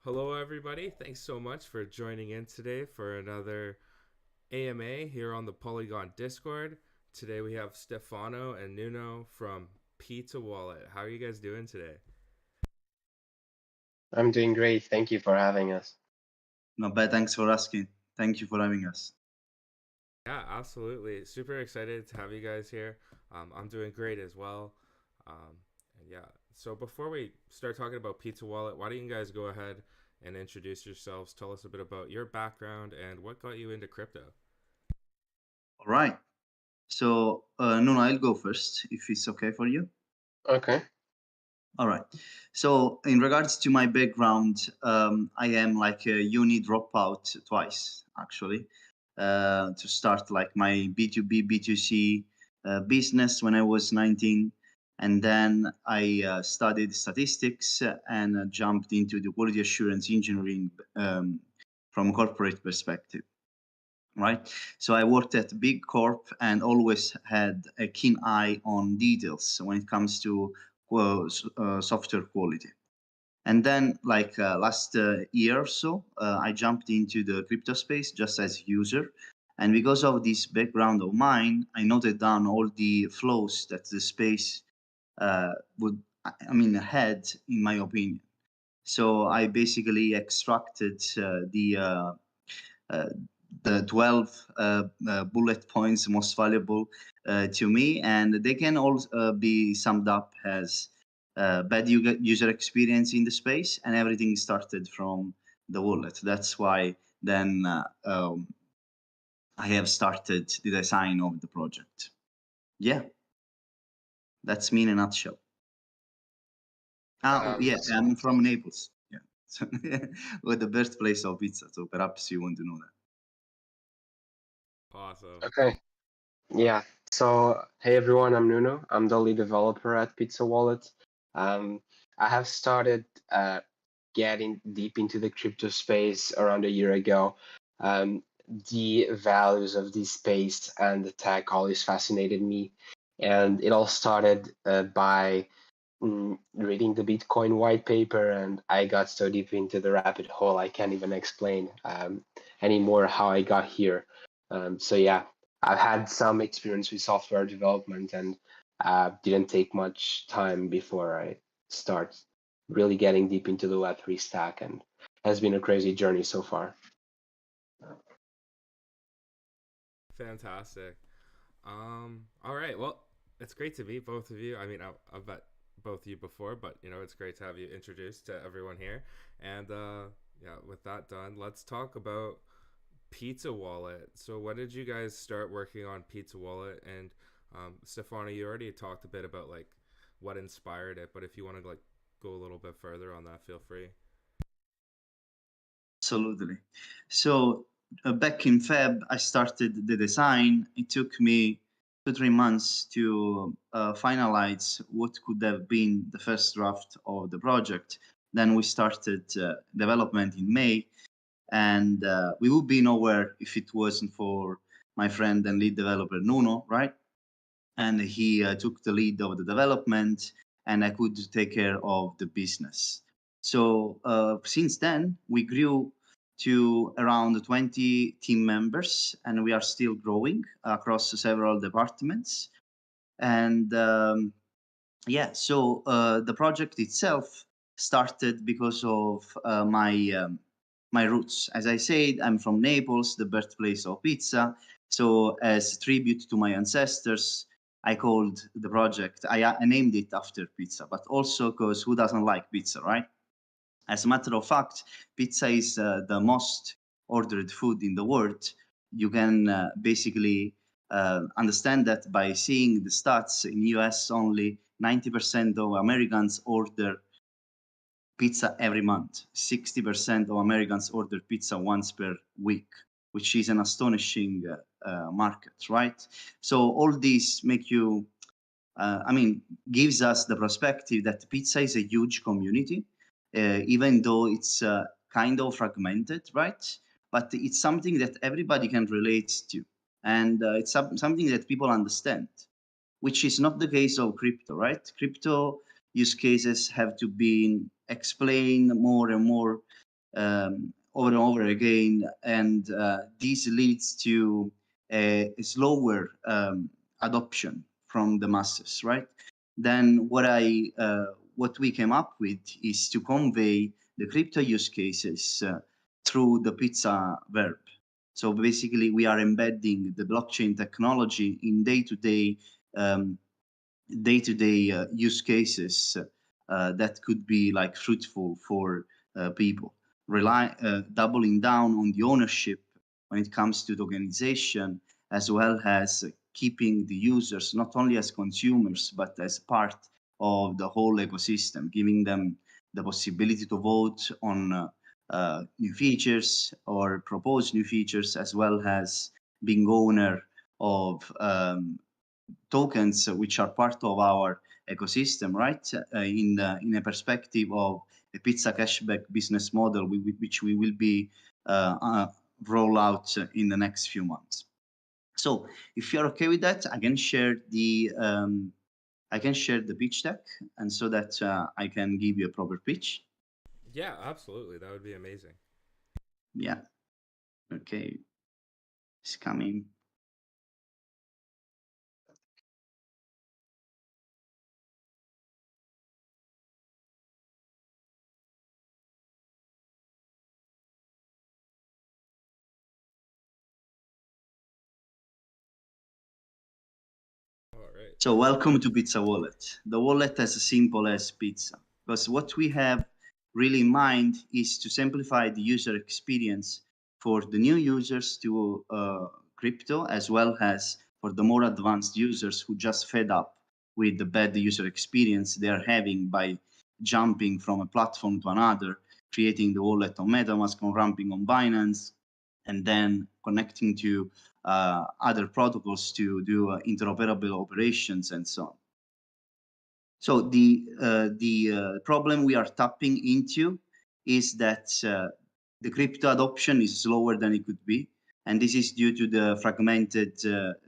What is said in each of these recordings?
Hello, everybody. Thanks so much for joining in today for another AMA here on the Polygon Discord. Today we have Stefano and Nuno from Pizza Wallet. How are you guys doing today? I'm doing great. Thank you for having us. Not bad. Thanks for asking. Thank you for having us. Yeah, absolutely. Super excited to have you guys here. I'm doing great as well. And yeah, so before we start talking about Pizza Wallet, why don't you guys go ahead and introduce yourselves? Tell us a bit about your background and what got you into crypto. All right. So, Nuno, I'll go first if it's okay for you. Okay. All right. So, in regards to my background, I am like a uni dropout twice, actually, to start like my B2B, B2C business when I was 19. And then I studied statistics and jumped into the quality assurance engineering from a corporate perspective. Right. So I worked at big corp and always had a keen eye on details when it comes to software quality. And then, like last year or so, I jumped into the crypto space just as a user. And because of this background of mine, I noted down all the flows that the space had, in my opinion. So I basically extracted the 12 bullet points most valuable to me, and they can all be summed up as bad user experience in the space, and everything started from the wallet. That's why then I have started the design of the project. Yeah, that's me in a nutshell. I'm from Naples. Yeah, so, with the birthplace of pizza. So perhaps you want to know that. Awesome. Okay. Yeah. So, hey everyone, I'm Nuno. I'm the lead developer at Pizza Wallet. I have started getting deep into the crypto space around a year ago. The values of this space and the tech always fascinated me. And it all started by reading the Bitcoin white paper, and I got so deep into the rabbit hole I can't even explain anymore how I got here. So yeah, I've had some experience with software development, and didn't take much time before I start really getting deep into the Web3 stack, and has been a crazy journey so far. Fantastic. All right. Well, it's great to meet both of you. I mean, I've met both of you before, but it's great to have you introduced to everyone here. And yeah, with that done, let's talk about Pizza Wallet. So, when did you guys start working on Pizza Wallet? And Stefano, you already talked a bit about like what inspired it, but if you want to like go a little bit further on that, feel free. Absolutely. So back in Feb, I started the design. It took me 2-3 months to finalize what could have been the first draft of the project. Then we started development in May, and we would be nowhere if it wasn't for my friend and lead developer Nuno, right? And he took the lead of the development, and I could take care of the business. So since then, we grew to around 20 team members, and we are still growing across several departments. And so the project itself started because of my roots. As I said, I'm from Naples, the birthplace of pizza. So as tribute to my ancestors, I called the project, I named it after pizza, but also because who doesn't like pizza, right? As a matter of fact, pizza is the most ordered food in the world. You can basically understand that by seeing the stats in US. Only 90% of Americans order pizza every month. 60% of Americans order pizza once per week, which is an astonishing market, right? So all these make you, gives us the perspective that pizza is a huge community, even though it's kind of fragmented, right? But it's something that everybody can relate to. And it's something that people understand, which is not the case of crypto, right? Crypto use cases have to be explained more and more over and over again, and this leads to a slower adoption from the masses, right? Then what we came up with is to convey the crypto use cases through the pizza verb. So basically, we are embedding the blockchain technology in day-to-day use cases that could be like fruitful for people. Doubling down on the ownership when it comes to the organization, as well as keeping the users not only as consumers but as part of the whole ecosystem, giving them the possibility to vote on new features or propose new features, as well as being owner of tokens which are part of our ecosystem, right? In a perspective of a pizza cashback business model, which we will be roll out in the next few months. So, if you're okay with that, I can share the pitch deck, and so that I can give you a proper pitch. Yeah, absolutely. That would be amazing. Yeah. Okay. It's coming. All right. So welcome to Pizza Wallet. The wallet as simple as pizza. Because what we have really in mind is to simplify the user experience for the new users to crypto, as well as for the more advanced users who just fed up with the bad user experience they are having by jumping from a platform to another, creating the wallet on MetaMask, on ramping on Binance, and then connecting to other protocols to do interoperable operations and so on. So the problem we are tapping into is that the crypto adoption is slower than it could be, and this is due to the fragmented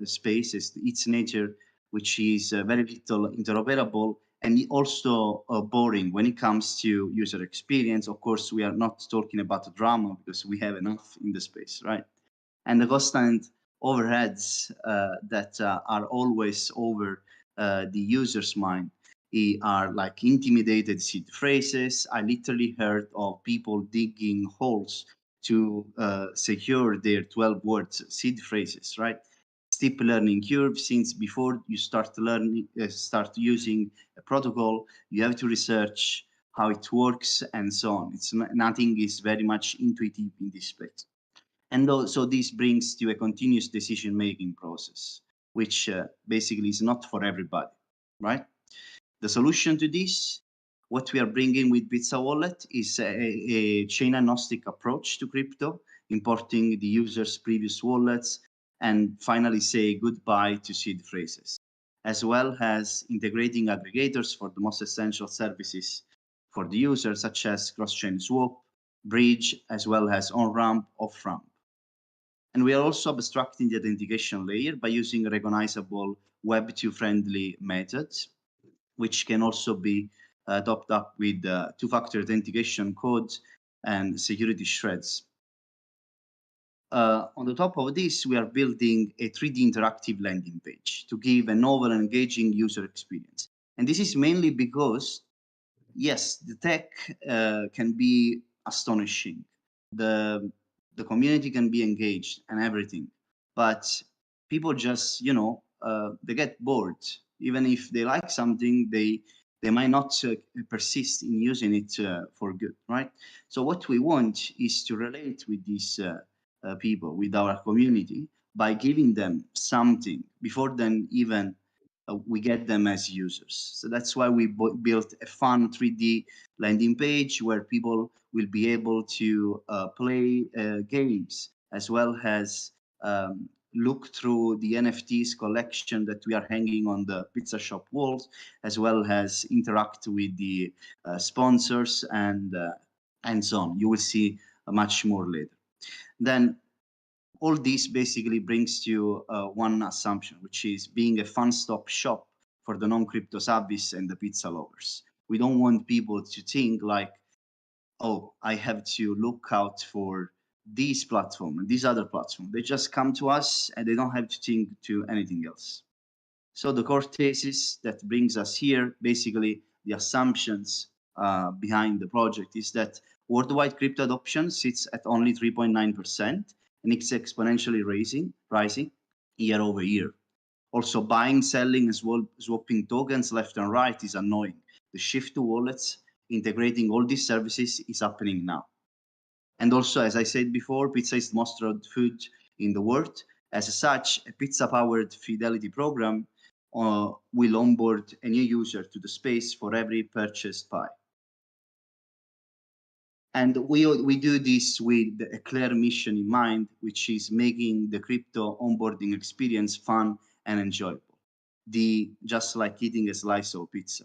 spaces, its nature, which is very little interoperable and also boring when it comes to user experience. Of course, we are not talking about drama because we have enough in the space, right? And the constant overheads that are always over the user's mind are like intimidated seed phrases. I literally heard of people digging holes to secure their 12 words seed phrases, right? Steep learning curve, since before you start using a protocol, you have to research how it works and so on. Nothing is very much intuitive in this space. And so this brings to a continuous decision-making process, which basically is not for everybody, right? The solution to this, what we are bringing with Pizza Wallet, is a chain-agnostic approach to crypto, importing the user's previous wallets, and finally say goodbye to seed phrases, as well as integrating aggregators for the most essential services for the user, such as cross-chain swap, bridge, as well as on-ramp, off-ramp. And we are also abstracting the authentication layer by using recognizable Web2 friendly methods, which can also be topped up with two-factor authentication codes and security shreds. On the top of this, we are building a 3D interactive landing page to give a novel and engaging user experience. And this is mainly because, yes, the tech can be astonishing. The community can be engaged and everything, but people just they get bored. Even if they like something, they might not persist in using it for good, right? So what we want is to relate with these people, with our community, by giving them something before then even we get them as users. So that's why we built a fun 3D landing page where people will be able to play games, as well as look through the NFTs collection that we are hanging on the pizza shop walls, as well as interact with the sponsors and so on. You will see much more later. Then all this basically brings to one assumption, which is being a fun-stop shop for the non-crypto savvies and the pizza lovers. We don't want people to think like, oh, I have to look out for this platform and this other platform. They just come to us and they don't have to think to anything else. So the core thesis that brings us here, basically the assumptions behind the project, is that worldwide crypto adoption sits at only 3.9% and it's exponentially rising year over year. Also, buying, selling, and swapping tokens left and right is annoying. The shift to wallets, integrating all these services, is happening now. And also, as I said before, pizza is the most ordered food in the world. As such, a pizza-powered fidelity program will onboard a new user to the space for every purchased pie. And we do this with a clear mission in mind, which is making the crypto onboarding experience fun and enjoyable. Just like eating a slice of pizza.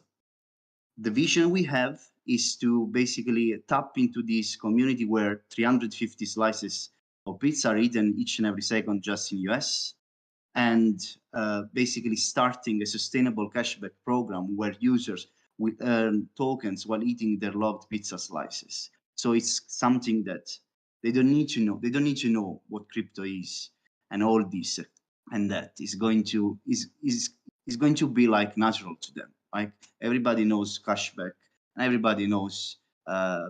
The vision we have is to basically tap into this community where 350 slices of pizza are eaten each and every second just in US, and basically starting a sustainable cashback program where users will earn tokens while eating their loved pizza slices. So it's something that they don't need to know. They don't need to know what crypto is and all this, and that is going to be like natural to them. Like everybody knows cashback and everybody knows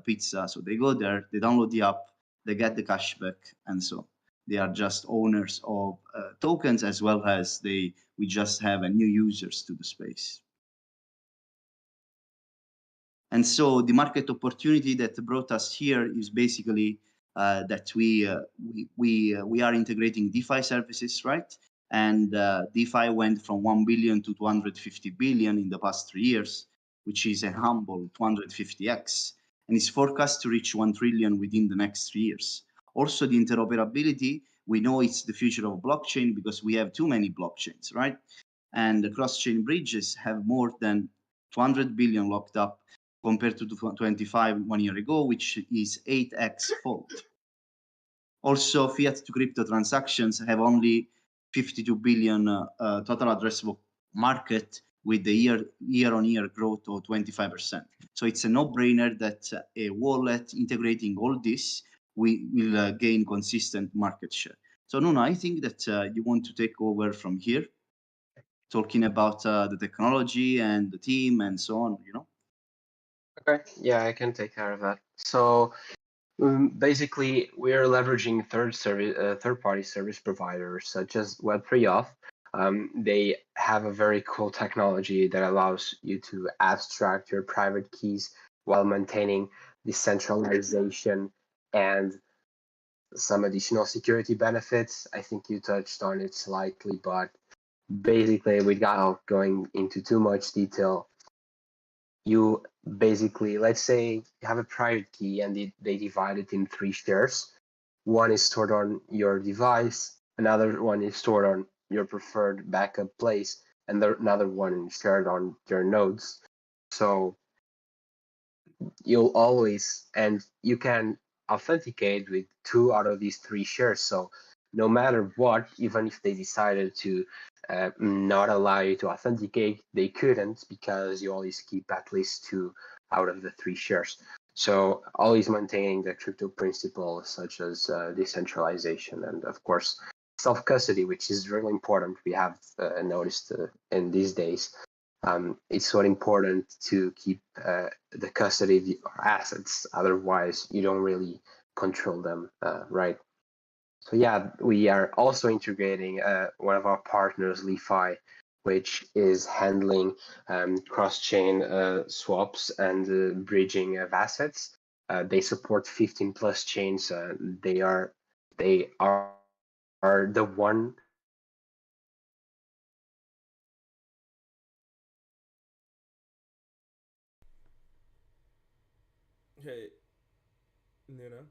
pizza. So they go there, they download the app, they get the cashback, and so they are just owners of tokens as well as we just have a new users to the space. And so the market opportunity that brought us here is basically that we are integrating DeFi services, right? And DeFi went from 1 billion to 250 billion in the past 3 years, which is a humble 250x, and is forecast to reach 1 trillion within the next 3 years. Also, the interoperability, we know it's the future of blockchain because we have too many blockchains, right? And the cross-chain bridges have more than 200 billion locked up compared to 25 1 year ago, which is 8x fold. Also, fiat to crypto transactions have only 52 billion total addressable market with the year-on-year growth of 25%. So it's a no-brainer that a wallet integrating all this will gain consistent market share. So Nuno, I think that you want to take over from here, talking about the technology and the team and so on, you know? Okay, yeah, I can take care of that. So basically, we're leveraging third-party service providers such as Web3Auth. They have a very cool technology that allows you to abstract your private keys while maintaining decentralization and some additional security benefits. I think you touched on it slightly, but basically, without going into too much detail, you basically, let's say you have a private key and they divide it in 3 shares. One is stored on your device, another one is stored on your preferred backup place, and another one is shared on your nodes. So you'll always, and you can authenticate with 2 out of these 3 shares. So no matter what, even if they decided to not allow you to authenticate, they couldn't, because you always keep at least 2 out of the 3 shares. So always maintaining the crypto principles such as decentralization and, of course, self-custody, which is really important. We have noticed in these days. It's so important to keep the custody of your assets. Otherwise, you don't really control them, right? So yeah, we are also integrating one of our partners, DeFi, which is handling cross-chain swaps and bridging of assets. They support 15 plus chains. They are the one. Hey, Nuno.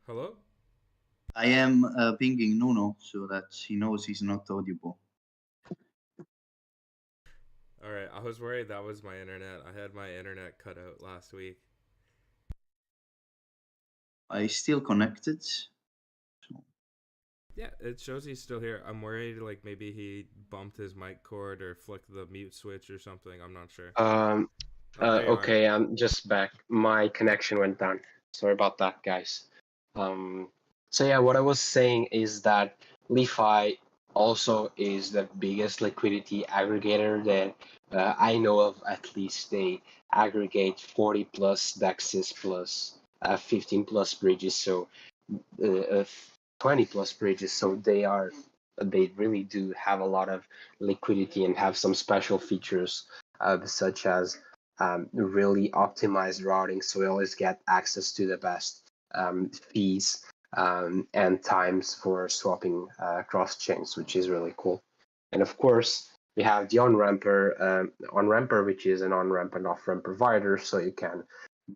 Hello? I am pinging Nuno so that he knows he's not audible. All right, I was worried that was my internet. I had my internet cut out last week. I still connected. Yeah, it shows he's still here. I'm worried like maybe he bumped his mic cord or flicked the mute switch or something. I'm not sure. Um, Oh, there you are. okay, I'm just back. My connection went down. Sorry about that, guys. So yeah, what I was saying is that LeFi also is the biggest liquidity aggregator that I know of. At least they aggregate 40 plus dexes plus 15 plus bridges, so 20 plus bridges. So they really do have a lot of liquidity and have some special features, such as really optimized routing, so we always get access to the best fees and times for swapping cross chains, which is really cool. And of course, we have the on-ramper, which is an on-ramp and off-ramp provider, so you can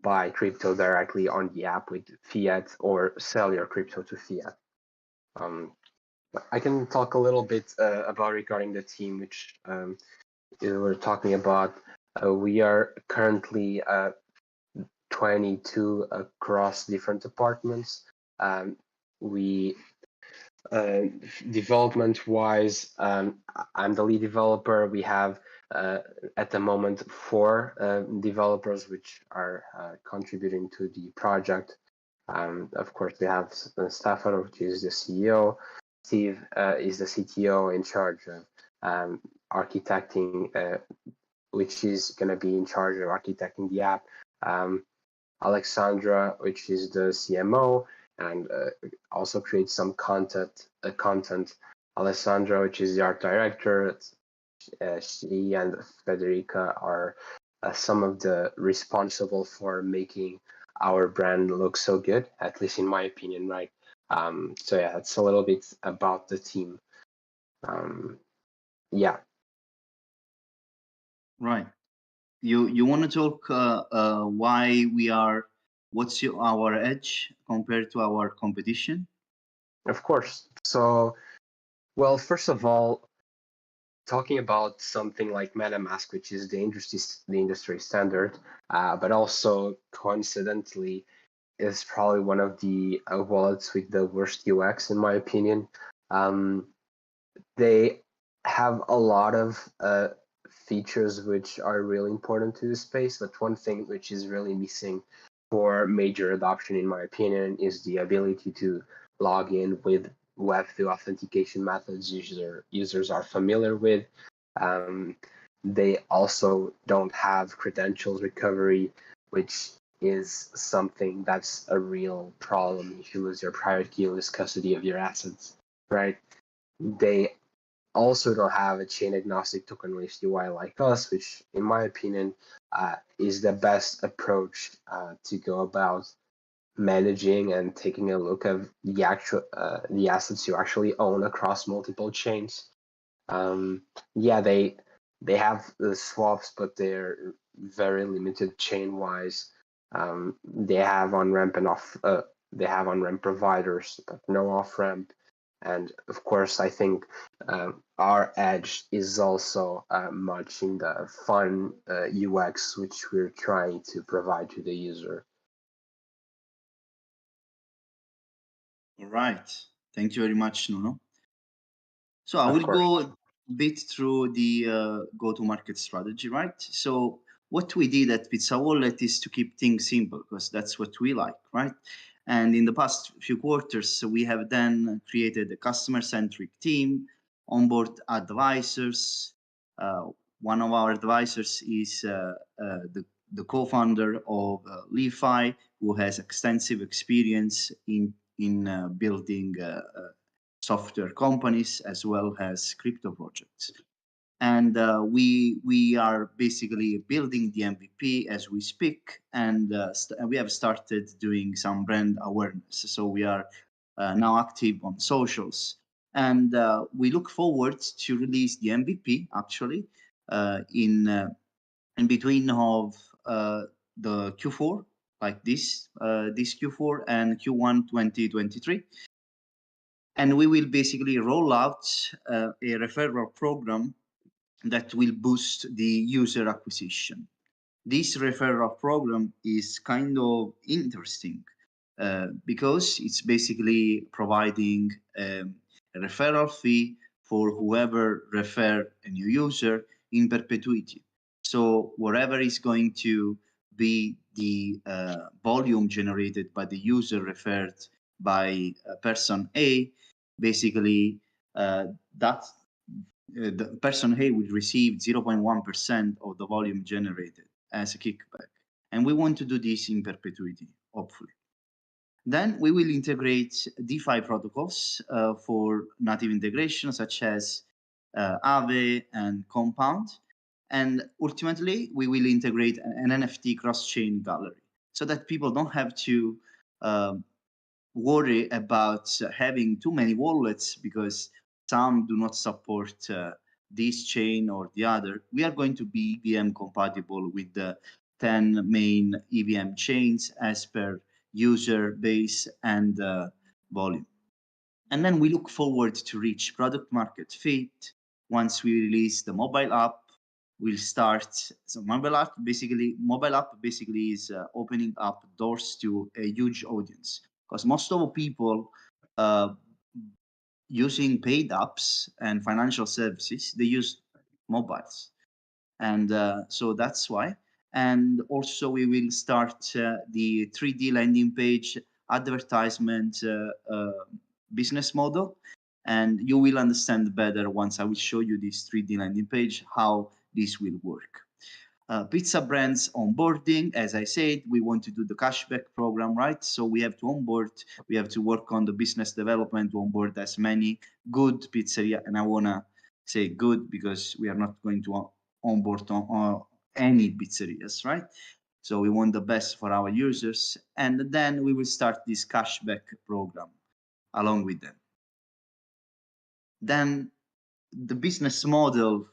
buy crypto directly on the app with fiat or sell your crypto to fiat. I can talk a little bit about regarding the team, which we're talking about. We are currently 22 across different departments. We development wise, I'm the lead developer. We have at the moment 4 developers which are contributing to the project. Of course, we have Stefano, which is the CEO. Steve is the CTO in charge of architecting, which is going to be in charge of architecting the app. Alexandra, which is the CMO, and also creates some content. Alessandra, which is the art director. She and Federica are some of the responsible for making our brand look so good, at least in my opinion, right? So yeah, it's a little bit about the team. Yeah. Right. You want to talk why we are, what's our edge compared to our competition? Of course. So, well, first of all, talking about something like MetaMask, which is the industry standard, but also coincidentally is probably one of the wallets with the worst UX in my opinion. They have a lot of features which are really important to the space, but one thing which is really missing for major adoption, in my opinion, is the ability to log in with Web3 authentication methods users are familiar with. Um, they also don't have credentials recovery, which is something that's a real problem if you lose your private key, lose custody of your assets, right? They also don't have a chain agnostic token-based UI like us, which, in my opinion, is the best approach to go about managing and taking a look at the assets you actually own across multiple chains. Yeah, they have the swaps, but they're very limited chain wise. They have on ramp and off. They have on ramp providers, but no off ramp. And of course, I think our edge is also much in the fun UX, which we're trying to provide to the user. All right. Thank you very much, Nuno. So I Of will course. go a bit through the go-to-market strategy, right? So what we did at Pizza Wallet is to keep things simple because that's what we like, right? And in the past few quarters, we have then created a customer-centric team, onboard advisors. One of our advisors is the co-founder of LeFi, who has extensive experience in building software companies as well as crypto projects. And we are basically building the MVP as we speak, and we have started doing some brand awareness. So we are now active on socials, and we look forward to release the MVP actually in between of the Q4, like this Q4 and Q1 2023. And we will basically roll out a referral program that will boost the user acquisition. This referral program is kind of interesting because it's basically providing a referral fee for whoever refer a new user in perpetuity. So whatever is going to be the volume generated by the user referred by person A, basically that the person A will receive 0.1% of the volume generated as a kickback. And we want to do this in perpetuity, hopefully. Then we will integrate DeFi protocols for native integration, such as Aave and Compound. And ultimately, we will integrate an NFT cross-chain gallery so that people don't have to worry about having too many wallets because some do not support this chain or the other. We are going to be EVM compatible with the 10 main EVM chains as per user base and volume. And then we look forward to reach product market fit. Once we release the mobile app, we'll start. So mobile app basically is opening up doors to a huge audience, because most of the people using paid apps and financial services, they use mobiles. And so that's why. And also we will start the 3D landing page advertisement business model. And you will understand better once I will show you this 3D landing page, how this will work. Pizza brands onboarding, as I said, we want to do the cashback program, right? So we have to onboard, we have to work on the business development to onboard as many good pizzeria. And I want to say good because we are not going to onboard on any pizzerias, right? So we want the best for our users. And then we will start this cashback program along with them. Then the business model,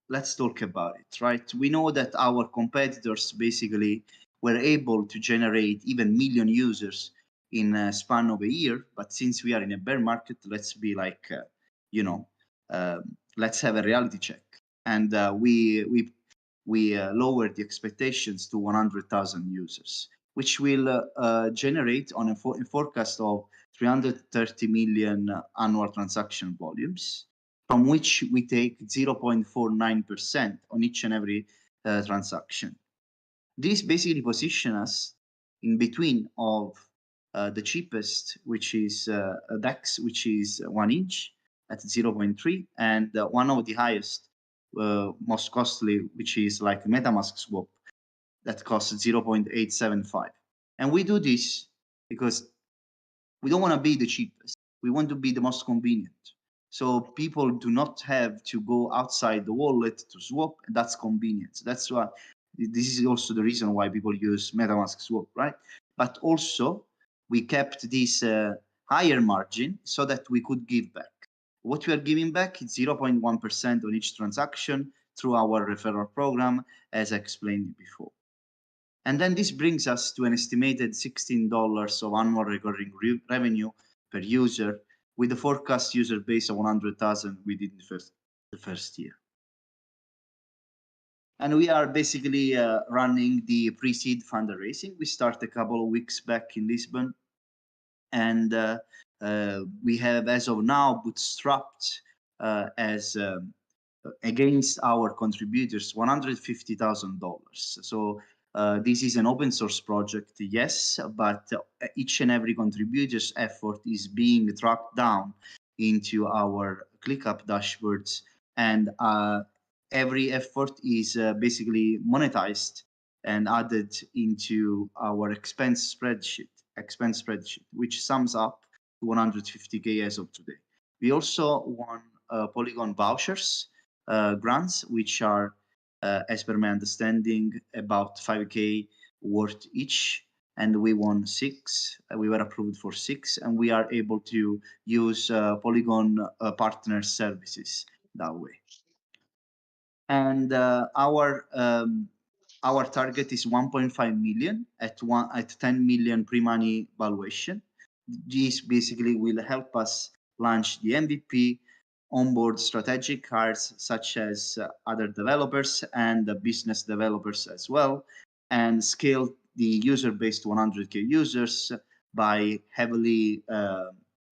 let's talk about it, right? We know that our competitors basically were able to generate even million users in a span of a year. But since we are in a bear market, let's be like, let's have a reality check. And we lowered the expectations to 100,000 users, which will generate on a forecast of 330 million annual transaction volumes, from which we take 0.49% on each and every transaction. This basically positions us in between of the cheapest, which is DEX, which is 1 inch at 0.3, and one of the highest, most costly, which is like MetaMask swap, that costs 0.875. And we do this because we don't want to be the cheapest. We want to be the most convenient. So people do not have to go outside the wallet to swap, and that's convenient. That's why this is also the reason why people use MetaMask swap, right? But also we kept this higher margin so that we could give back. What we are giving back is 0.1% on each transaction through our referral program, as I explained before. And then this brings us to an estimated $16 of annual recurring revenue per user, with a forecast user base of 100,000 within the first year. And we are basically running the pre-seed fundraising. We started a couple of weeks back in Lisbon. And we have, as of now, bootstrapped as against our contributors $150,000. So this is an open source project, yes, but each and every contributor's effort is being tracked down into our ClickUp dashboards, and every effort is basically monetized and added into our expense spreadsheet, which sums up to 150K as of today. We also won Polygon vouchers grants, which are, as per my understanding, about 5K worth each, and we won 6. We were approved for 6, and we are able to use Polygon partner services that way. And our target is 1.5 million at 10 million pre-money valuation. This basically will help us launch the MVP onboard strategic hires such as other developers and the business developers as well, and scale the user base to 100K users by heavily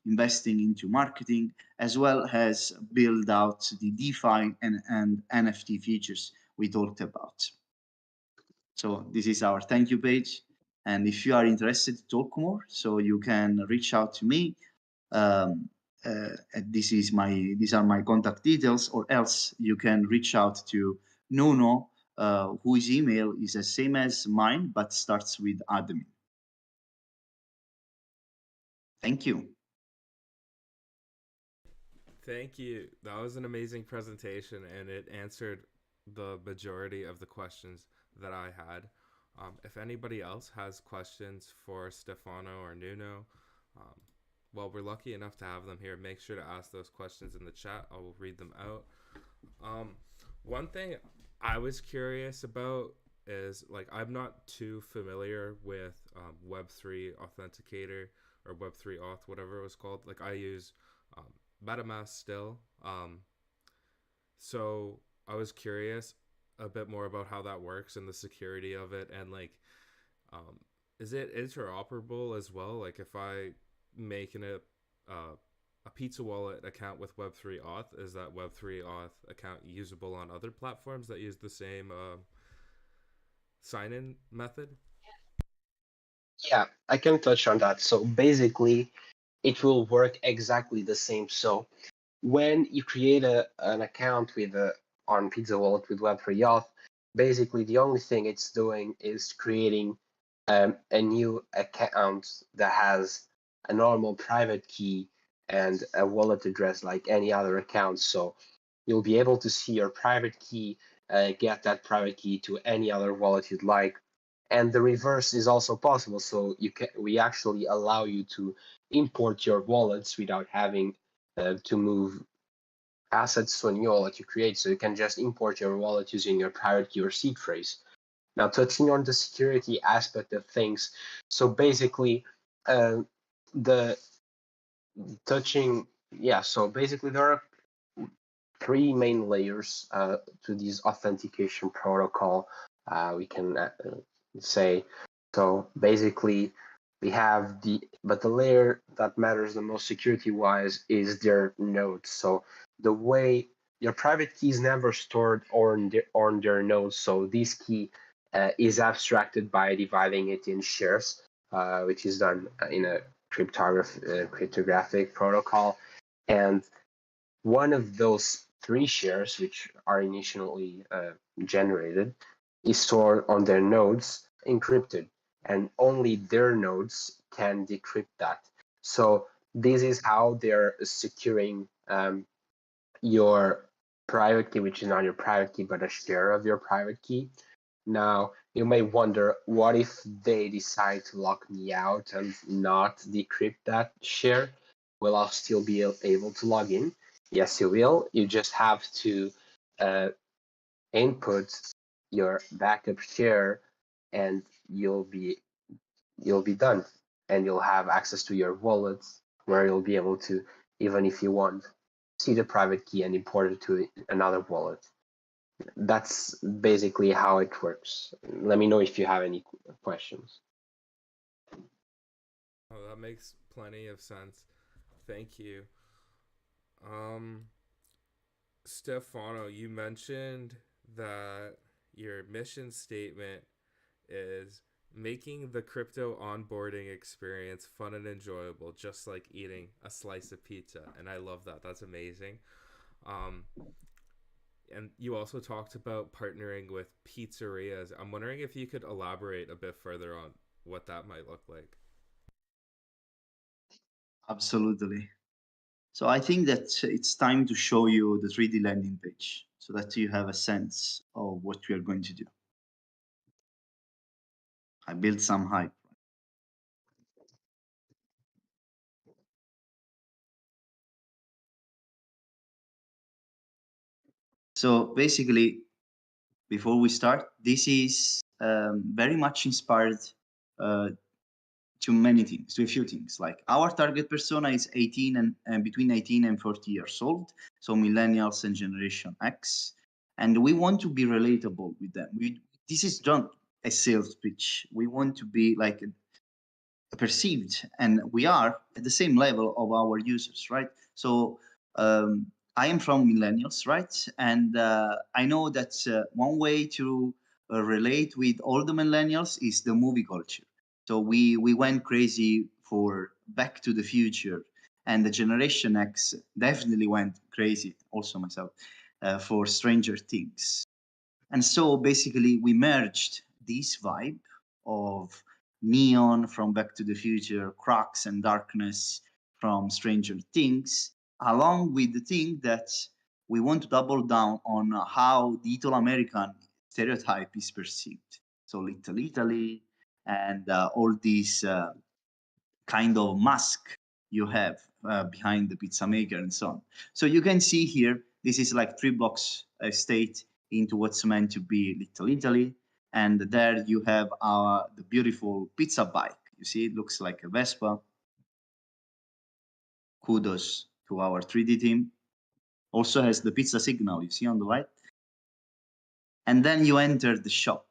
investing into marketing, as well as build out the DeFi and NFT features we talked about. So this is our thank you page. And if you are interested to talk more, so you can reach out to me. These are my contact details, or else you can reach out to Nuno, whose email is the same as mine, but starts with admin. Thank you. Thank you. That was an amazing presentation, and it answered the majority of the questions that I had. If anybody else has questions for Stefano or Nuno, well, we're lucky enough to have them here. Make sure to ask those questions in the chat. I will read them out. One thing I was curious about is, like, I'm not too familiar with Web3 Authenticator or Web3 Auth, whatever it was called. Like, I use MetaMask still. So I was curious a bit more about how that works and the security of it, and like, is it interoperable as well? Like, if I make a pizza wallet account with Web3 Auth, is that Web3 Auth account usable on other platforms that use the same sign-in method? Yeah, I can touch on that. So basically, it will work exactly the same. So when you create an account with on Pizza Wallet with Web3 Auth, basically the only thing it's doing is creating a new account that has a normal private key and a wallet address like any other account. So you'll be able to see your private key, get that private key to any other wallet you'd like. And the reverse is also possible. So we actually allow you to import your wallets without having to move assets to a new wallet you create. So you can just import your wallet using your private key or seed phrase. Now, touching on the security aspect of things, so basically, the touching, yeah, so basically there are three main layers to this authentication protocol. We can say, so basically we have but the layer that matters the most security-wise is their nodes. So the way your private key is never stored on their nodes, so this key is abstracted by dividing it in shares, which is done in a cryptographic protocol. And one of those three shares, which are initially generated, is stored on their nodes encrypted, and only their nodes can decrypt that. So this is how they're securing your private key, which is not your private key, but a share of your private key. Now, you may wonder, what if they decide to lock me out and not decrypt that share? Will I still be able to log in? Yes, you will. You just have to input your backup share, and you'll be done, and you'll have access to your wallet, where you'll be able to, even if you want, see the private key and import it to another wallet. That's basically how it works. Let me know if you have any questions. Oh, that makes plenty of sense. Thank you. Stefano, you mentioned that your mission statement is making the crypto onboarding experience fun and enjoyable, just like eating a slice of pizza. And I love that. That's amazing. And you also talked about partnering with pizzerias. I'm wondering if you could elaborate a bit further on what that might look like. Absolutely. So I think that it's time to show you the 3D landing page so that you have a sense of what we are going to do. I built some hype. So basically, before we start, this is very much inspired to many things, to a few things. Like our target persona is 18 and between 18 and 40 years old, so millennials and Generation X, and we want to be relatable with them. This is not a sales pitch. We want to be like perceived, and we are at the same level of our users, right? So I am from millennials, right? And I know that one way to relate with all the millennials is the movie culture. So we went crazy for Back to the Future, and the Generation X definitely went crazy, also myself, for Stranger Things. And so basically we merged this vibe of neon from Back to the Future, cracks and darkness from Stranger Things, along with the thing that we want to double down on how the Italo American stereotype is perceived. So Little Italy and all these kind of mask you have behind the pizza maker and so on. So you can see here, this is like 3 blocks state into what's meant to be Little Italy. And there you have the beautiful pizza bike. You see, it looks like a Vespa. Kudos to our 3D team. Also has the pizza signal, you see on the right. And then you enter the shop.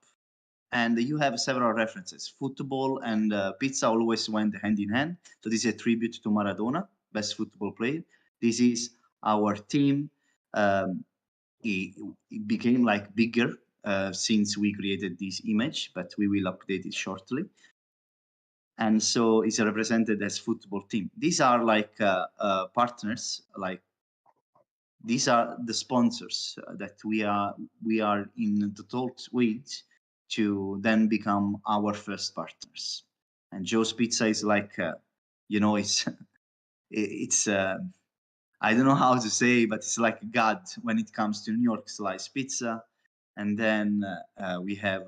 And you have several references. Football and pizza always went hand in hand. So this is a tribute to Maradona, best football player. This is our team. It became like bigger since we created this image, but we will update it shortly. And so it's represented as football team. These are like partners, like these are the sponsors that we are in the talks with to then become our first partners. And Joe's Pizza is like, it's I don't know how to say, but it's like God when it comes to New York slice pizza. And then we have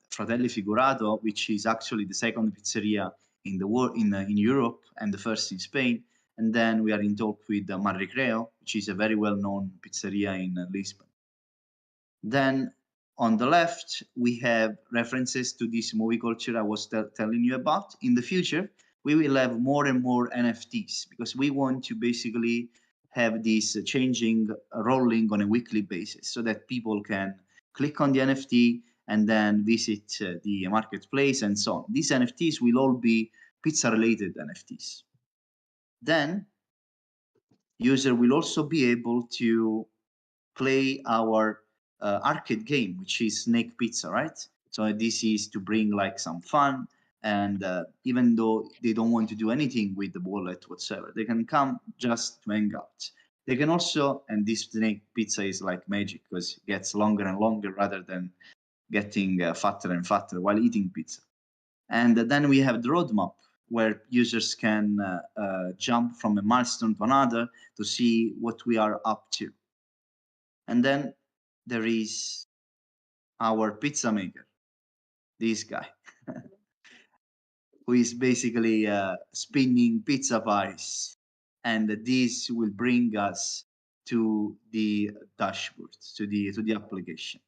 Fratelli Figurato, which is actually the second pizzeria in the world in Europe and the first in Spain. And then we are in talk with Mar Recreo, which is a very well-known pizzeria in Lisbon. Then on the left, we have references to this movie culture I was telling you about. In the future, we will have more and more NFTs because we want to basically have this changing, rolling on a weekly basis so that people can click on the NFT and then visit the marketplace and so on. These NFTs will all be pizza-related NFTs. Then user will also be able to play our arcade game, which is Snake Pizza, right? So this is to bring like some fun, and even though they don't want to do anything with the wallet whatsoever, they can come just to hang out. They can also, and this Snake Pizza is like magic because it gets longer and longer rather than getting fatter and fatter while eating pizza. And then we have the roadmap where users can jump from a milestone to another to see what we are up to. And then there is our pizza maker, this guy, who is basically spinning pizza pies. And this will bring us to the dashboard, to the application.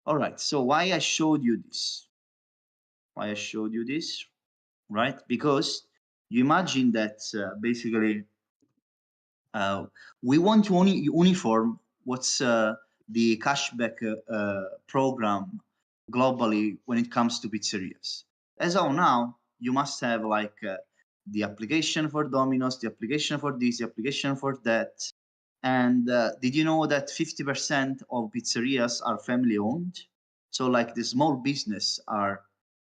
All right, so why I showed you this? Why I showed you this, right? Because you imagine that basically we want to only uniform what's the cashback program globally when it comes to pizzerias. As of now, you must have like the application for Domino's, the application for this, the application for that. And did you know that 50% of pizzerias are family owned? So like the small business are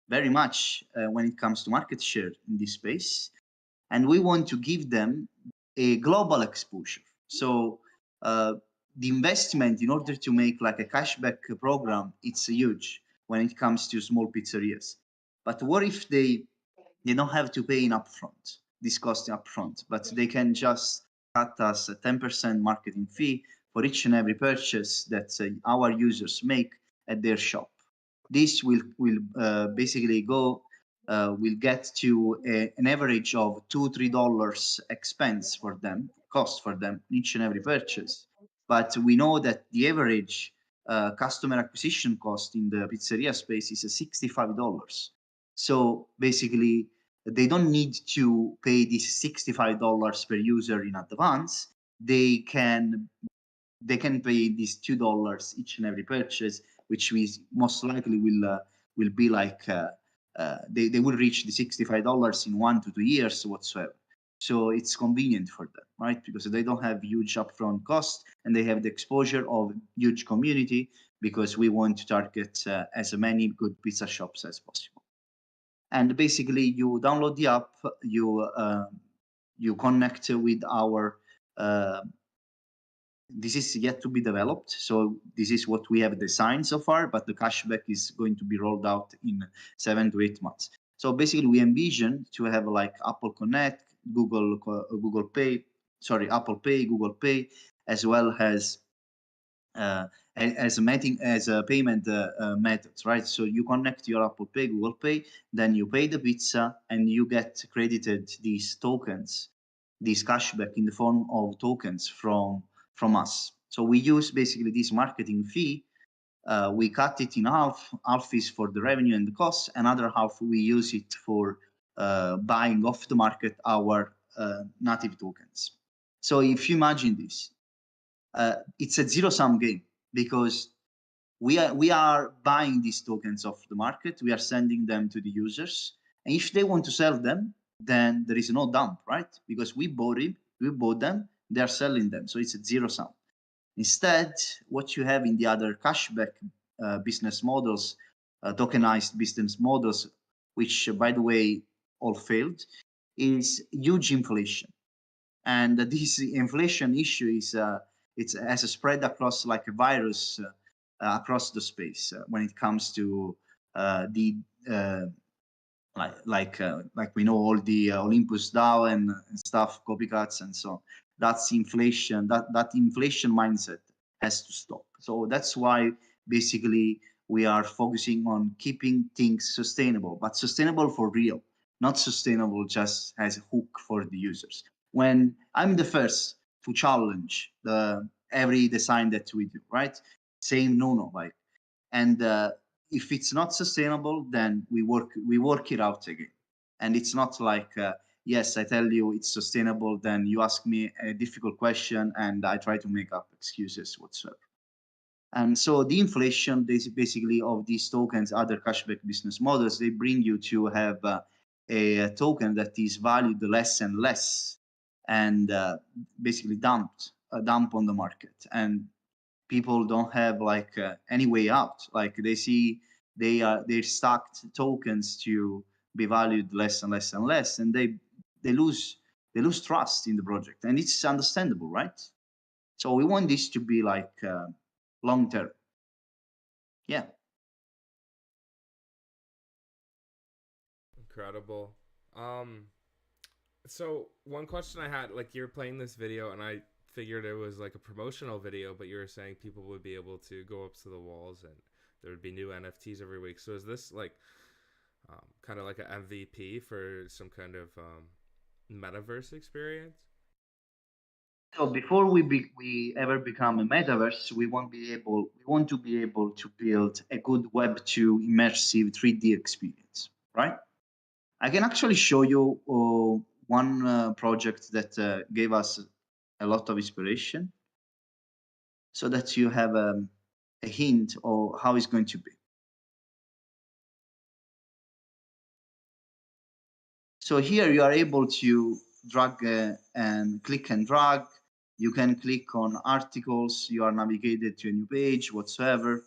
very much when it comes to market share in this space. And we want to give them a global exposure. So the investment in order to make like a cashback program, it's huge when it comes to small pizzerias. But what if they don't have to pay in upfront, this cost upfront, but they can just cut us a 10% marketing fee for each and every purchase that our users make at their shop. This will basically go will get to an average of $2-3 expense for them, cost for them each and every purchase. But we know that the average customer acquisition cost in the pizzeria space is $65. So basically, they don't need to pay this $65 per user in advance. They can pay these $2 each and every purchase, which is most likely will be like they will reach the $65 in 1 to 2 years whatsoever. So it's convenient for them, right? Because they don't have huge upfront costs and they have the exposure of huge community, because we want to target as many good pizza shops as possible. And basically, you download the app, you connect with our. This is yet to be developed, so this is what we have designed so far, but the cashback is going to be rolled out in 7 to 8 months. So basically, we envision to have like Apple Connect, Google Pay, Apple Pay, Google Pay, as well as payment methods, right? So you connect your Apple Pay, Google Pay, then you pay the pizza, and you get credited these tokens, these cashback in the form of tokens from us. So we use basically this marketing fee. We cut it in half. Half is for the revenue and the costs. Another half we use it for buying off the market our native tokens. So if you imagine this, it's a zero-sum game, because we are buying these tokens off the market. We are sending them to the users, and if they want to sell them, then there is no dump, right? Because we bought them, they are selling them, so it's a zero-sum. Instead, what you have in the other cashback business models, tokenized business models, which by the way all failed, is huge inflation. And this inflation issue is it's as a spread across like a virus across the space when it comes to the like we know all the Olympus DAO and stuff, copycats and so on. That's inflation. That inflation mindset has to stop. So that's why basically we are focusing on keeping things sustainable, but sustainable for real, not sustainable just as a hook for the users. When I'm the first to challenge every design that we do, right? Same Nuno, like, and if it's not sustainable, then we work it out again. And it's not like yes, I tell you it's sustainable, then you ask me a difficult question and I try to make up excuses whatsoever. And so the inflation basically of these tokens, other cashback business models, they bring you to have a token that is valued less and less, and basically dump on the market. And people don't have like any way out. Like they see they're stacked tokens to be valued less and less and less, and they lose trust in the project, and it's understandable, right? So we want this to be like long term. Yeah. Incredible. So one question I had, like, you're playing this video and I figured it was like a promotional video, but you were saying people would be able to go up to the walls and there would be new NFTs every week. So is this like kind of like an MVP for some kind of metaverse experience? So before we ever become a metaverse, we want to be able to build a good Web2 immersive 3D experience, right? I can actually show you one project that gave us a lot of inspiration, so that you have a hint of how it's going to be. So here you are able to drag and click and drag. You can click on articles. You are navigated to a new page whatsoever.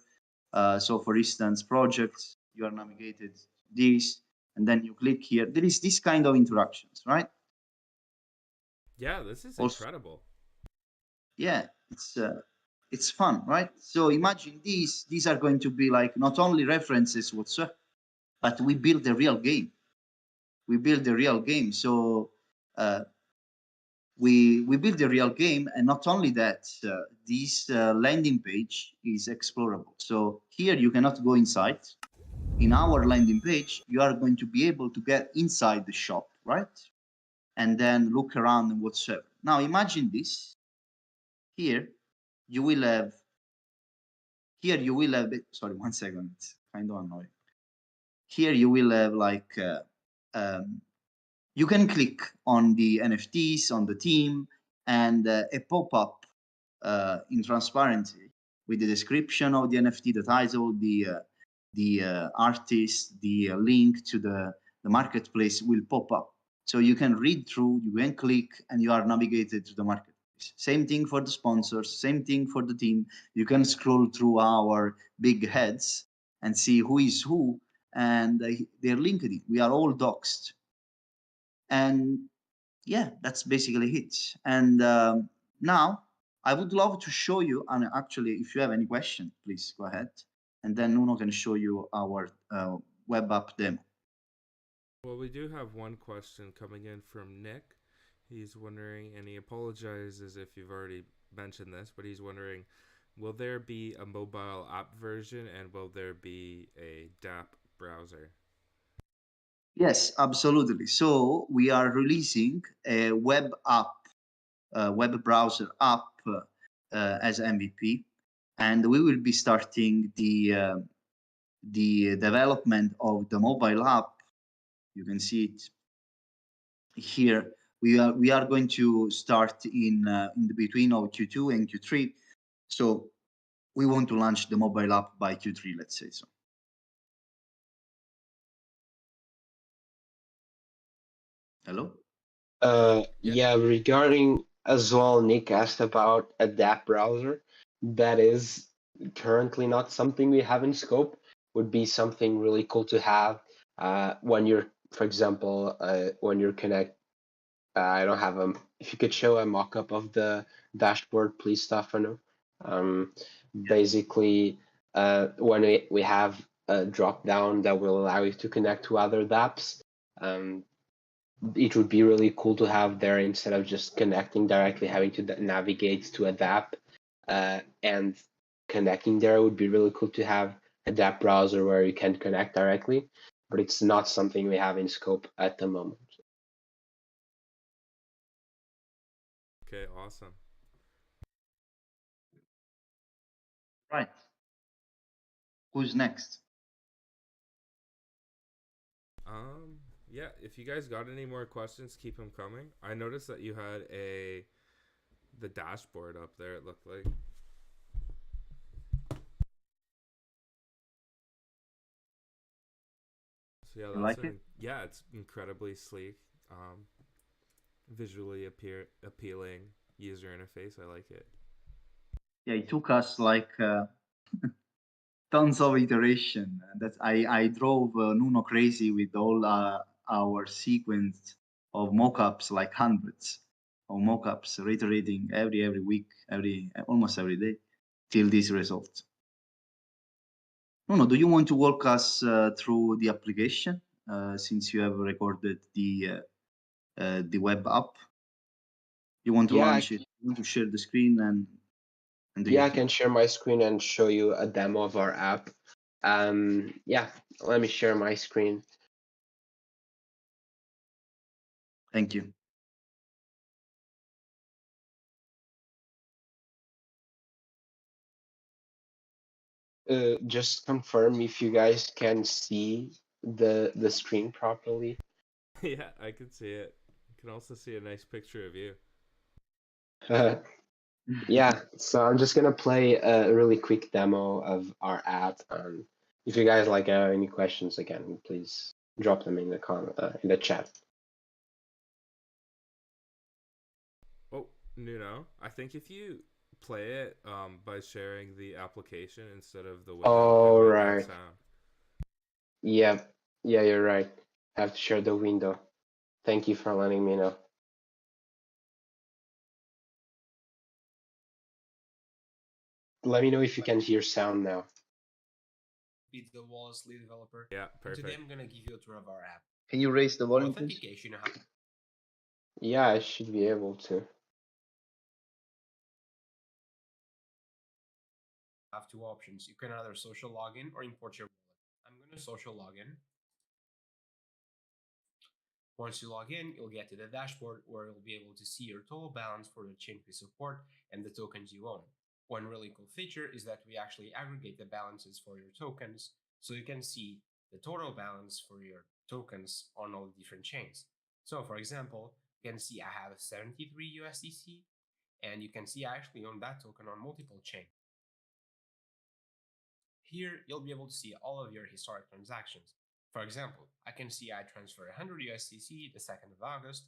So for instance, projects, you are navigated to this, and then you click here. There is this kind of interactions, right? Yeah, this is also incredible. Yeah, it's fun, right? So imagine these are going to be like not only references whatsoever, but we build a real game. We build a real game. So we build a real game, and not only that, this landing page is explorable. So here you cannot go inside. In our landing page, you are going to be able to get inside the shop, right? And then look around and whatsoever. Now imagine this. Here you will have. Sorry, 1 second. It's kind of annoying. Here you will have like you can click on the NFTs, on the team, and a pop-up in transparency with the description of the NFT, the title, the artist, the link to the marketplace will pop up. So you can read through, you can click, and you are navigated to the marketplace. Same thing for the sponsors, same thing for the team. You can scroll through our big heads and see who is who, and they're linked. We are all doxed. And yeah, that's basically it. And now I would love to show you, and actually, if you have any question, please go ahead. And then Nuno can show you our web app demo. Well, we do have one question coming in from Nick. He's wondering, and he apologizes if you've already mentioned this, but he's wondering, will there be a mobile app version and will there be a DApp browser? Yes, absolutely. So we are releasing a web app, web browser app as MVP, and we will be starting the development of the mobile app. You can see it here. We are going to start in the between of Q2 and Q3. So we want to launch the mobile app by Q3, let's say so. Hello? Yeah, regarding as well, Nick asked about a DApp browser. That is currently not something we have in scope. Would be something really cool to have when you're, for example, when you're connect. I don't have a. If you could show a mock-up of the dashboard, please, Stefano. Basically, when we have a drop down that will allow you to connect to other dApps, it would be really cool to have there instead of just connecting directly, having to navigate to a dApp and connecting there. It would be really cool to have a dApp browser where you can connect directly, but it's not something we have in scope at the moment. Okay, awesome. Right. Who's next? Yeah, if you guys got any more questions, keep them coming. I noticed that you had the dashboard up there, it looked like. So yeah, You like it? Yeah, it's incredibly sleek. Visually appealing user interface. I like it. Yeah, it took us like tons of iteration. That I drove Nuno crazy with all our sequence of mockups, like hundreds of mockups, reiterating every week, almost every day, till this result. Nuno, do you want to walk us through the application since you have recorded the web app? You want to launch it? You want to share the screen and do yeah, I can share my screen and show you a demo of our app. Yeah, let me share my screen. Thank you. Just confirm if you guys can see the screen properly. Yeah, I can see it. You can also see a nice picture of you. Yeah, so I'm just gonna play a really quick demo of our app. If you guys like any questions, again, please drop them in the chat. Oh, Nuno, I think if you play it by sharing the application instead of the window, Oh, it might right. not sound. Yeah, you're right. I have to share the window. Thank you for letting me know. Let me know if you can hear sound now. Be the Wallace lead developer. Yeah, perfect. Today I'm gonna give you a tour of our app. Can you raise the For volume, please? authentication, you Yeah, I should be able to. have two options. You can either social login or import your wallet. I'm gonna social login. Once you log in, you'll get to the dashboard where you'll be able to see your total balance for the chain fee support and the tokens you own. One really cool feature is that we actually aggregate the balances for your tokens, so you can see the total balance for your tokens on all the different chains. So for example, you can see I have 73 USDC, and you can see I actually own that token on multiple chains. Here, you'll be able to see all of your historic transactions. For example, I can see I transferred 100 USDC the 2nd of August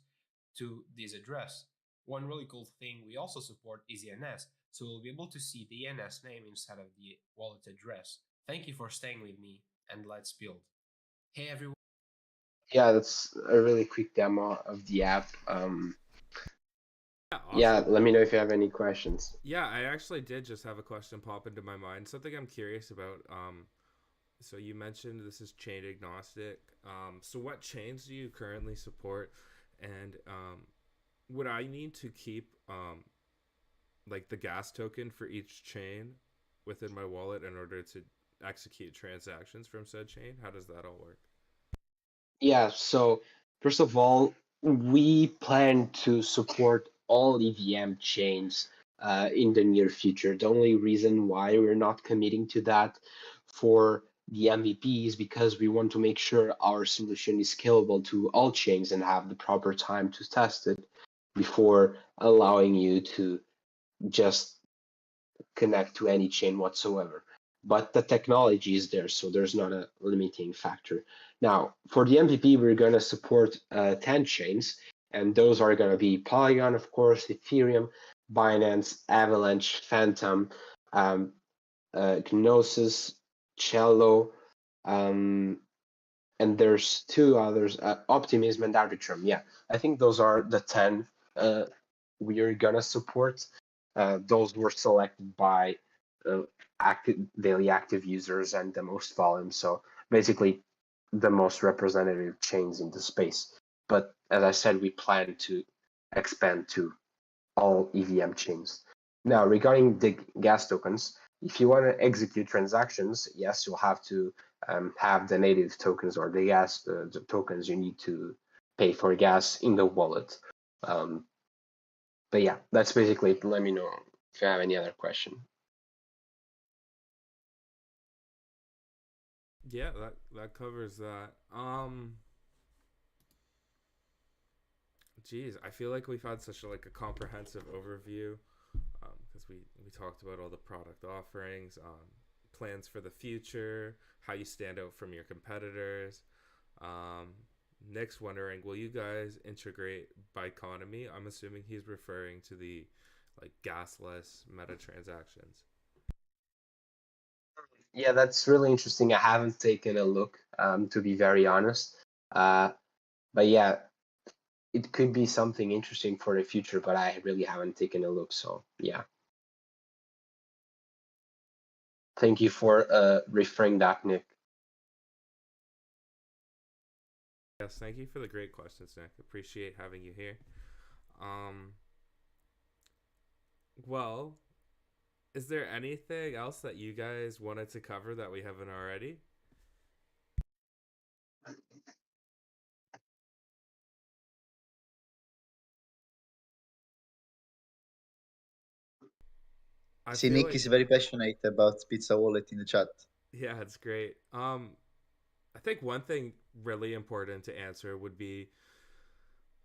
to this address. One really cool thing we also support is ENS, so we'll be able to see the ENS name instead of the wallet address. Thank you for staying with me, and let's build. Hey everyone. Yeah, that's a really quick demo of the app. Yeah, Yeah, awesome. let me know if you have any questions. Yeah, I actually did just have a question pop into my mind. Something I'm curious about. So you mentioned this is chain agnostic. So what chains do you currently support? And would I need to keep like the gas token for each chain within my wallet in order to execute transactions from said chain? How does that all work? Yeah, so first of all, we plan to support all EVM chains in the near future. The only reason why we're not committing to that for the MVP is because we want to make sure our solution is scalable to all chains and have the proper time to test it before allowing you to just connect to any chain whatsoever. But the technology is there, so there's not a limiting factor. Now, for the MVP, we're going to support 10 chains, and those are going to be Polygon, of course, Ethereum, Binance, Avalanche, Phantom, Gnosis, Cello, and there's two others, Optimism and Arbitrum. Yeah, I think those are the 10 we are going to support. Those were selected by daily active users and the most volume. So basically, the most representative chains in the space. But as I said, we plan to expand to all EVM chains. Now, regarding the gas tokens, if you want to execute transactions, yes, you'll have to have the native tokens or the tokens you need to pay for gas in the wallet. But yeah, that's basically it. Let me know if you have any other question. Yeah, that covers that. Geez, I feel like we've had such a comprehensive overview because we talked about all the product offerings, plans for the future, how you stand out from your competitors. Nick's wondering, will you guys integrate Biconomy? I'm assuming he's referring to the like gasless meta transactions. Yeah, that's really interesting. I haven't taken a look, to be very honest. But yeah, it could be something interesting for the future, but I really haven't taken a look. So yeah, thank you for referring that, Nick. Yes, thank you for the great questions, Nick. Appreciate having you here. Um, well, is there anything else that you guys wanted to cover that we haven't already? I See, feel Nick like is very passionate about Pizza Wallet in the chat. yeah, it's great. I think one thing really important to answer would be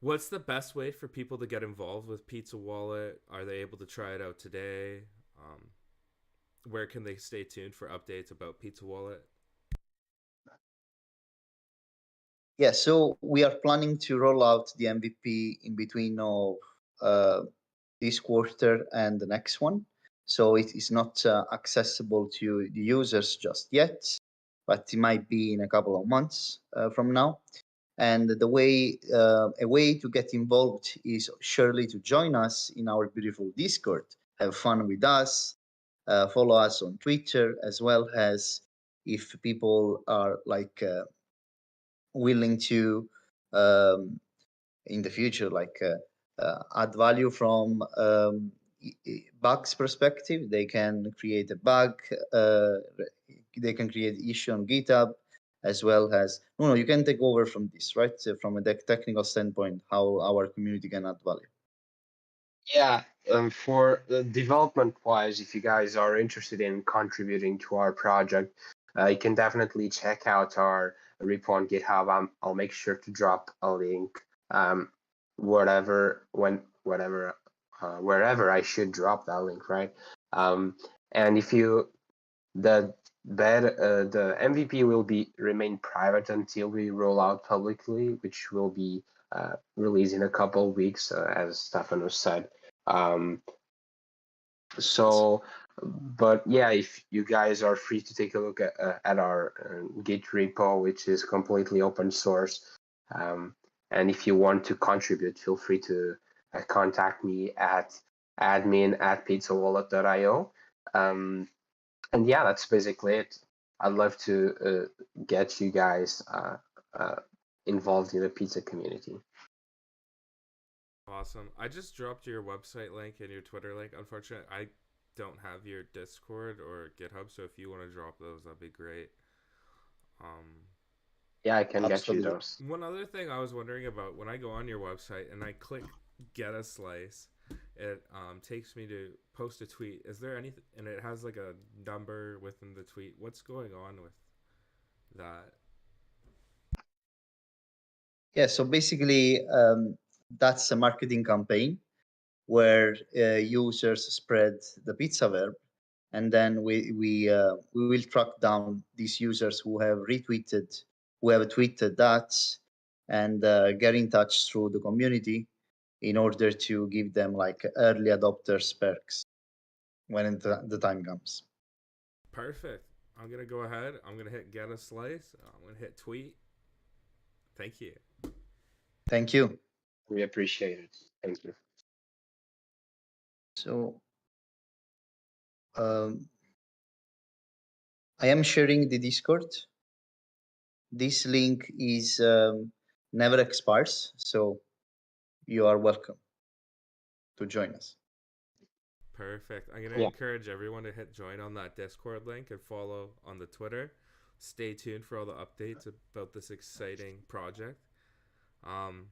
what's the best way for people to get involved with Pizza Wallet? Are they able to try it out today? Where can they stay tuned for updates about Pizza Wallet? Yeah, so we are planning to roll out the MVP in between of this quarter and the next one. So it is not accessible to the users just yet, but it might be in a couple of months from now. And the way a way to get involved is surely to join us in our beautiful Discord, have fun with us, follow us on Twitter, as well as if people are like willing to in the future add value from bugs perspective, they can create a bug, they can create issue on GitHub, as well as no, you can take over from this, right? So from a technical standpoint, how our community can add value. Yeah, for development wise, if you guys are interested in contributing to our project, you can definitely check out our repo on GitHub. I'll make sure to drop a link wherever I should drop that link, right? And if you the the MVP will remain private until we roll out publicly, which will be released in a couple of weeks, as Stefano said. So, but yeah, if you guys are free to take a look at our Git repo, which is completely open source, and if you want to contribute, feel free to contact me at admin@pizzawallet.io. And yeah, that's basically it. I'd love to get you guys involved in the pizza community. Awesome. I just dropped your website link and your Twitter link. Unfortunately, I don't have your Discord or GitHub, so if you want to drop those, that'd be great. Yeah, I can get you Absolutely. those. One other thing I was wondering about, when I go on your website and I click get a slice, it takes me to post a tweet. Is there anything, and it has like a number within the tweet. What's going on with that? Yeah, so basically, that's a marketing campaign where users spread the pizza verb, and then we will track down these users who have tweeted that, and get in touch through the community in order to give them like early adopters perks when the time comes. Perfect. I'm gonna go ahead. I'm gonna hit get a slice. I'm gonna hit tweet. Thank you. Thank you. We appreciate it. Thank you. So I am sharing the Discord. This link is never expires, so you are welcome to join us. Perfect. I'm gonna Yeah. encourage everyone to hit join on that Discord link and follow on the Twitter. Stay tuned for all the updates about this exciting project. And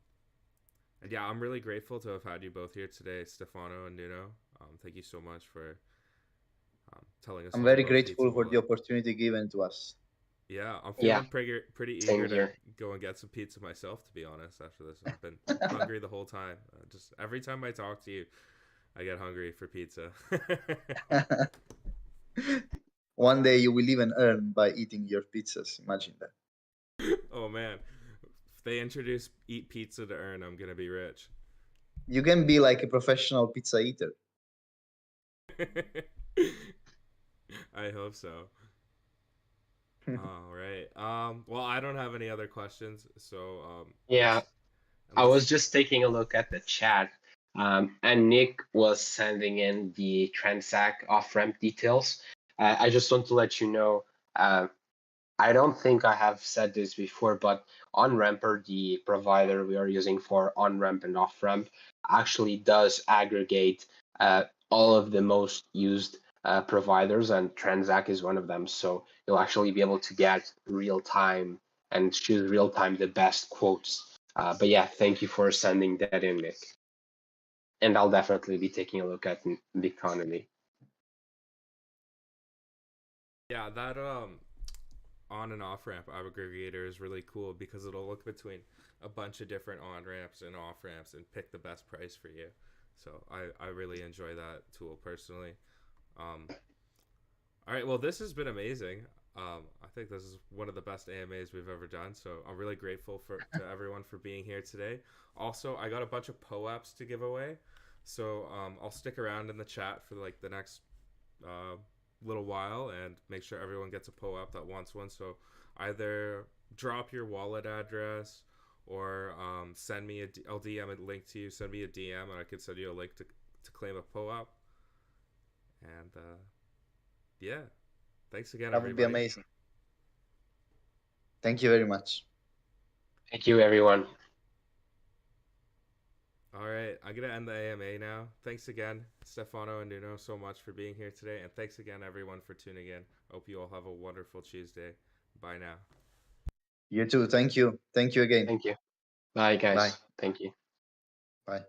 yeah, I'm really grateful to have had you both here today, Stefano and Nuno. Thank you so much for telling us. I'm all very about grateful Pizza for the Wallet. opportunity given to us. Yeah, I'm Yeah. feeling pretty Same eager to here. go and get some pizza myself, to be honest, after this. I've been hungry the whole time. Just every time I talk to you, I get hungry for pizza. One day you will even earn by eating your pizzas. Imagine that. Oh man, if they introduce eat pizza to earn, I'm gonna be rich. You can be like a professional pizza eater. I hope so. All right. Well, I don't have any other questions, so Yeah, I was just taking a look at the chat, and Nick was sending in the Transact off-ramp details. I just want to let you know, I don't think I have said this before, but OnRamper, the provider we are using for on-ramp and off-ramp, actually does aggregate all of the most used providers, and Transact is one of them. So you'll actually be able to get real-time and choose real-time the best quotes. But yeah, thank you for sending that in, Nick. And I'll definitely be taking a look at the economy. Yeah, that on and off ramp aggregator is really cool because it'll look between a bunch of different on ramps and off ramps and pick the best price for you. So I really enjoy that tool personally. All right, well, this has been amazing. I think this is one of the best AMAs we've ever done. So I'm really grateful to everyone for being here today. Also, I got a bunch of POAPs to give away. So I'll stick around in the chat for like the next little while and make sure everyone gets a POAP that wants one. So either drop your wallet address or send me I'll DM a link to you. Send me a DM and I can send you a link to claim a POAP. And yeah, thanks again, That would be everybody. amazing. Thank you very much. Thank you, everyone. All right, I'm going to end the AMA now. Thanks again, Stefano and Nuno, so much for being here today. And thanks again, everyone, for tuning in. Hope you all have a wonderful Tuesday. Bye now. You too. Thank you. Thank you again. Thank you. Bye, guys. Bye. Thank you. Bye.